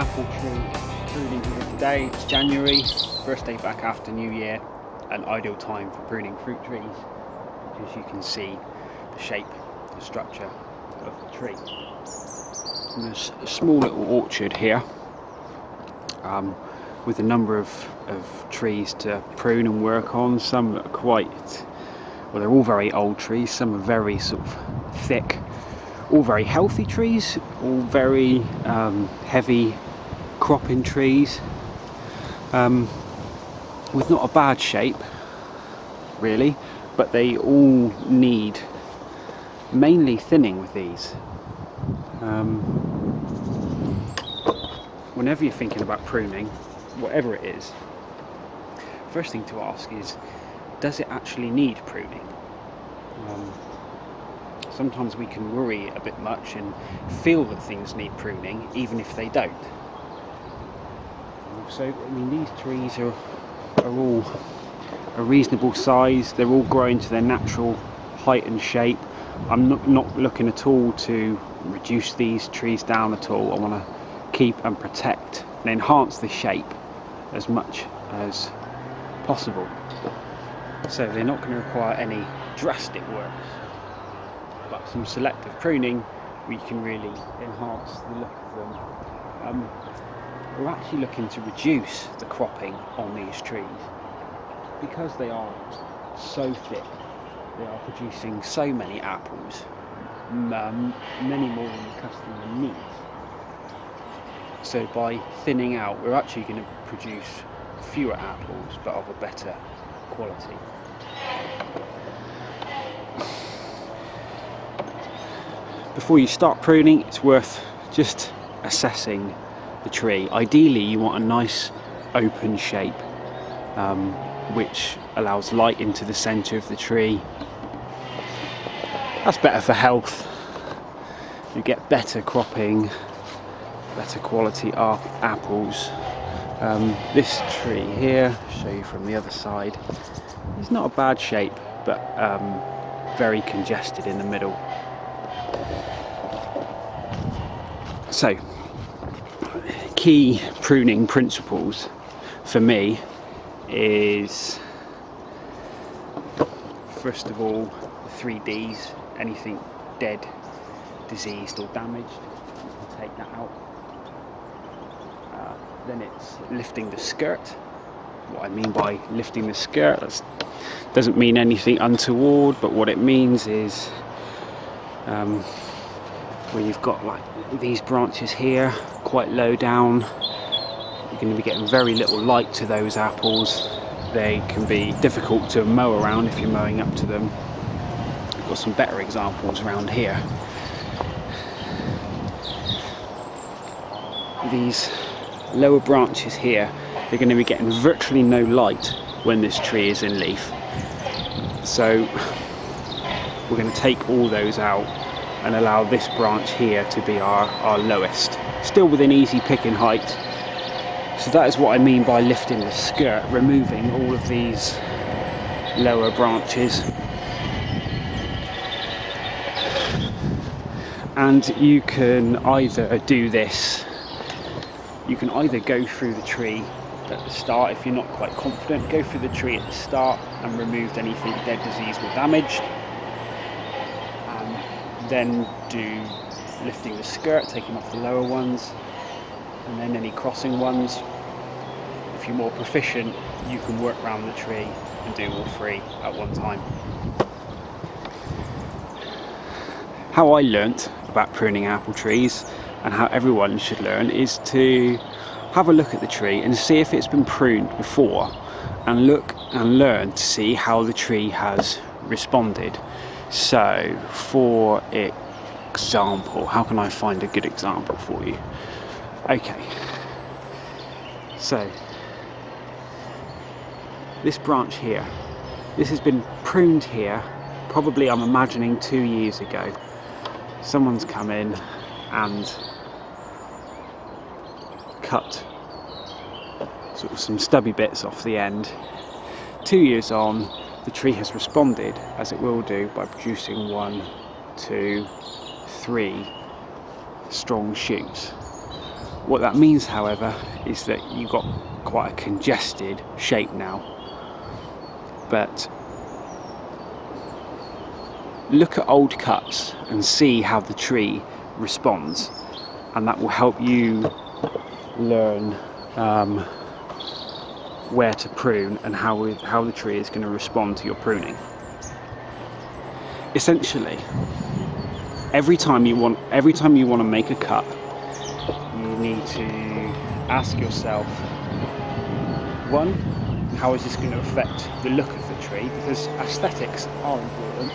apple tree pruning here today. It's January, first day back after New Year, an ideal time for pruning fruit trees, because you can see the shape, the structure of the tree. And there's a small little orchard here with a number of trees to prune and work on. Some are they're all very old trees, some are very sort of thick, all very healthy trees, all very heavy cropping trees, with not a bad shape really, but they all need mainly thinning with these. Whenever you're thinking about pruning, whatever it is, first thing to ask is, does it actually need pruning? Sometimes we can worry a bit much and feel that things need pruning even if they don't. So, I mean, these trees are all a reasonable size. They're all growing to their natural height and shape. I'm not looking at all to reduce these trees down at all. I want to keep and protect and enhance the shape as much as possible. So they're not going to require any drastic work, but some selective pruning, we can really enhance the look of them. We're actually looking to reduce the cropping on these trees because they are so thick. They are producing so many apples, many more than the customer needs. So by thinning out, we're actually going to produce fewer apples, but of a better quality. Before you start pruning, it's worth just assessing the tree. Ideally, you want a nice open shape, which allows light into the centre of the tree. That's better for health. You get better cropping, better quality apples. This tree here, I'll show you from the other side, it's not a bad shape, but very congested in the middle. So, key pruning principles for me is, first of all, the 3 Ds, anything dead, diseased or damaged, you can take that out. Then it's lifting the skirt. What I mean by lifting the skirt, that doesn't mean anything untoward, but what it means is where you've got like these branches here quite low down, you're going to be getting very little light to those apples. They can be difficult to mow around if you're mowing up to them. I've got some better examples around here. These lower branches here, they're going to be getting virtually no light when this tree is in leaf. So we're going to take all those out and allow this branch here to be our lowest, still within easy picking height. So that is what I mean by lifting the skirt, removing all of these lower branches. And you can either do this, you can either go through the tree at the start. If you're not quite confident, go through the tree at the start and remove anything dead, diseased or damaged, and then do lifting the skirt, taking off the lower ones, and then any crossing ones. If you're more proficient, you can work around the tree and do all 3 at one time. How I learnt about pruning apple trees, and how everyone should learn, is to have a look at the tree and see if it's been pruned before, and look and learn to see how the tree has responded. So, for example, how can I find a good example for you? Okay, so this branch here, this has been pruned here, probably, I'm imagining, 2 years ago. Someone's come in and cut sort of some stubby bits off the end. 2 years on, the tree has responded, as it will do, by producing 1, 2, 3 strong shoots. What that means, however, is that you've got quite a congested shape now. But look at old cuts and see how the tree responds, and that will help you learn where to prune and how the tree is going to respond to your pruning. Essentially, every time you want to make a cut, you need to ask yourself, one, how is this going to affect the look of the tree? Because aesthetics are important.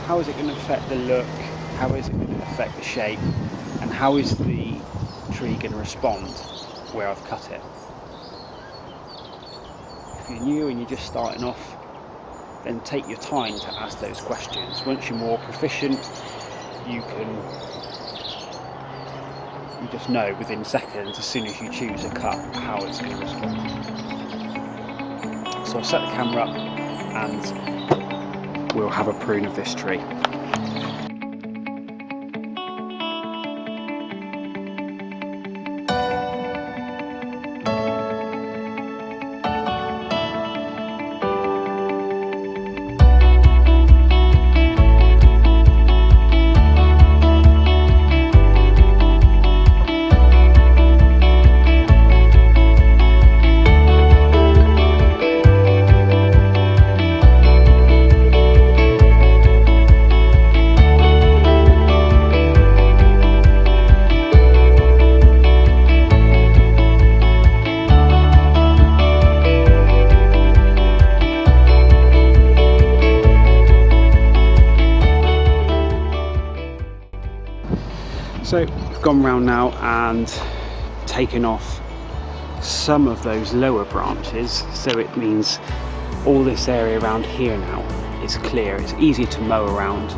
How is it going to affect the look? How is it going to affect the shape? And how is the tree going to respond where I've cut it? If you're new and you're just starting off, then take your time to ask those questions. Once you're more proficient, you just know within seconds, as soon as you choose a cut, how it's going to respond. So I'll set the camera up and we'll have a prune of this tree. So I've gone round now and taken off some of those lower branches, so it means all this area around here now is clear. It's easier to mow around.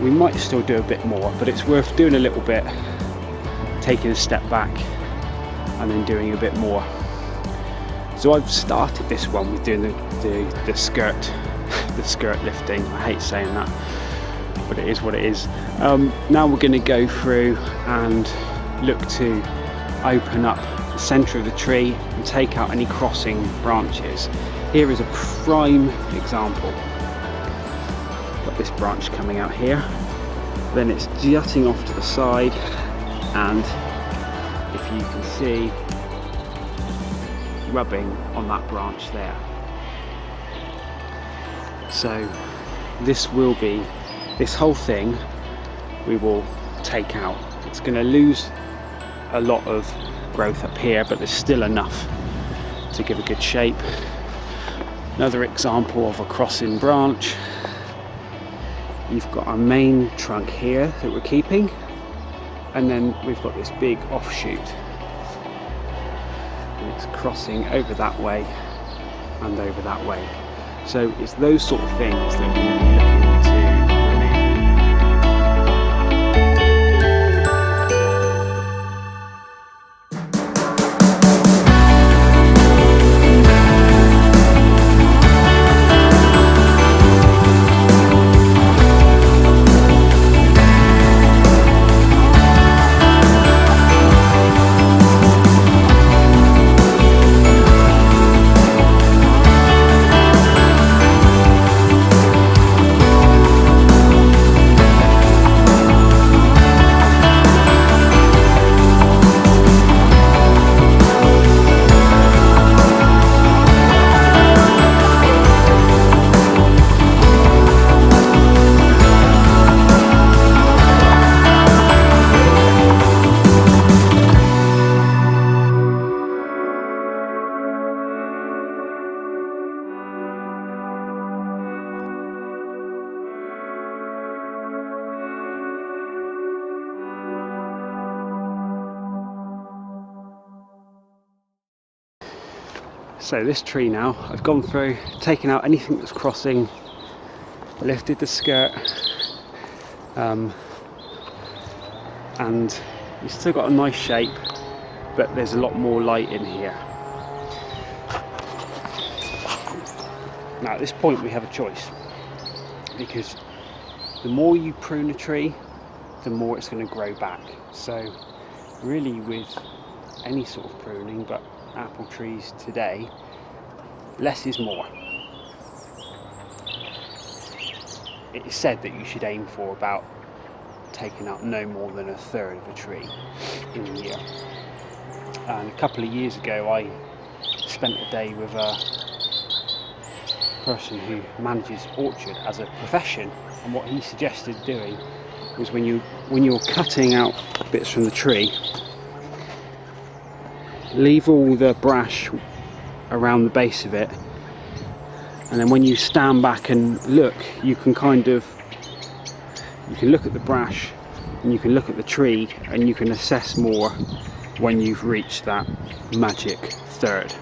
We might still do a bit more, but it's worth doing a little bit, taking a step back and then doing a bit more. So I've started this one with doing the skirt lifting. I hate saying that, but it is what it is. Now we're going to go through and look to open up the centre of the tree and take out any crossing branches. Here is a prime example. Got this branch coming out here, then it's jutting off to the side, and if you can see, rubbing on that branch there. So this whole thing we will take out. It's going to lose a lot of growth up here, but there's still enough to give a good shape. Another example of a crossing branch. You've got our main trunk here that we're keeping, and then we've got this big offshoot, and it's crossing over that way and over that way. So it's those sort of things that we'll be looking to remove. So this tree now, I've gone through, taken out anything that's crossing, lifted the skirt, and it's still got a nice shape, but there's a lot more light in here. Now at this point we have a choice, because the more you prune a tree, the more it's going to grow back. So really with any sort of pruning, but apple trees today, less is more. It is said that you should aim for about taking out no more than a third of a tree in a year. And a couple of years ago I spent a day with a person who manages orchard as a profession, and what he suggested doing was when you're cutting out bits from the tree, leave all the brash around the base of it, and then when you stand back and look, you can look at the brash and you can look at the tree, and you can assess more when you've reached that magic third.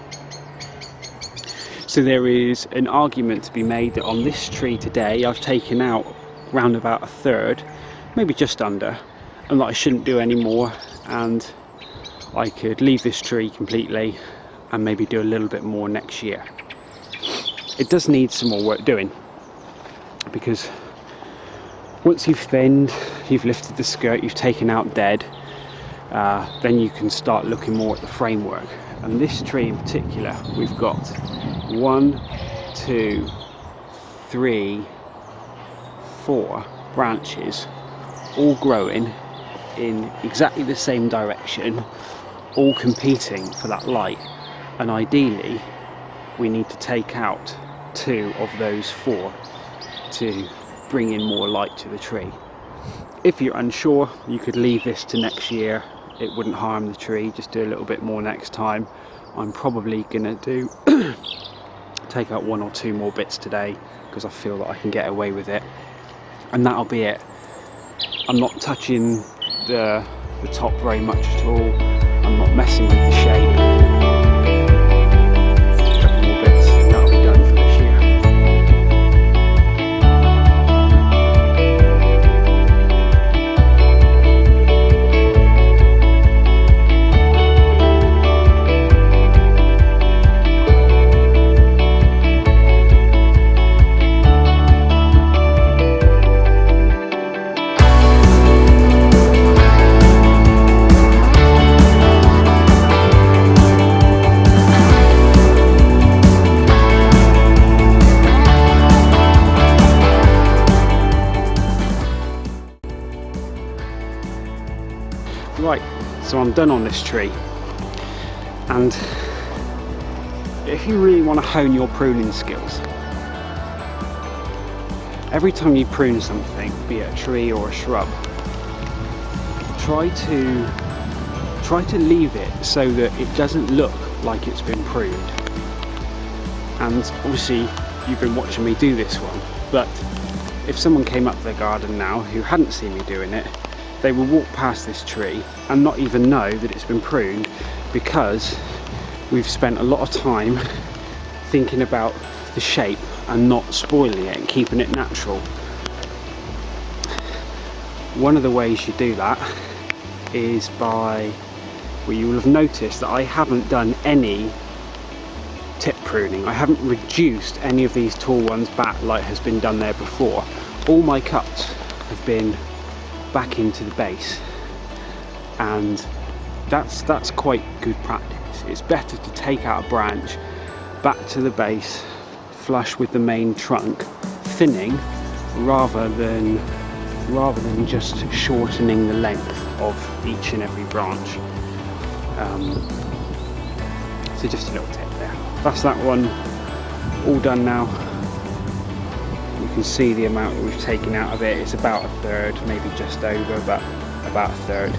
So there is an argument to be made that on this tree today I've taken out round about a third, maybe just under, and that I shouldn't do any more, and I could leave this tree completely and maybe do a little bit more next year. It does need some more work doing, because once you've thinned, you've lifted the skirt, you've taken out dead, then you can start looking more at the framework. And this tree in particular, we've got 1, 2, 3, 4 branches all growing in exactly the same direction, all competing for that light, and ideally we need to take out 2 of those 4 to bring in more light to the tree. If you're unsure, you could leave this to next year. It wouldn't harm the tree, just do a little bit more next time. I'm probably gonna do take out 1 or 2 more bits today, because I feel that I can get away with it, and that'll be it. I'm not touching the top very much at all. I'm not messing with the shape. A couple more bits and that'll be done for this year. Right, so I'm done on this tree, and if you really want to hone your pruning skills, every time you prune something, be it a tree or a shrub, try to leave it so that it doesn't look like it's been pruned. And obviously you've been watching me do this one, but if someone came up their garden now who hadn't seen me doing it, they will walk past this tree and not even know that it's been pruned, because we've spent a lot of time thinking about the shape and not spoiling it and keeping it natural. One of the ways you do that is by, well, you will have noticed that I haven't done any tip pruning. I haven't reduced any of these tall ones back like has been done there before. All my cuts have been back into the base, and that's quite good practice. It's better to take out a branch back to the base, flush with the main trunk, thinning, rather than just shortening the length of each and every branch. So just a little tip there. That's that one all done now. You can see the amount that we've taken out of it. It's about a third, maybe just over, but about a third.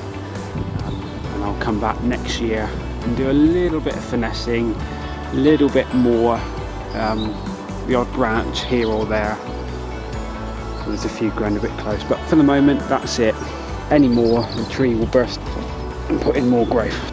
And I'll come back next year and do a little bit of finessing, a little bit more, the odd branch here or there. There's a few growing a bit close, but for the moment that's it. Any more, the tree will burst and put in more growth.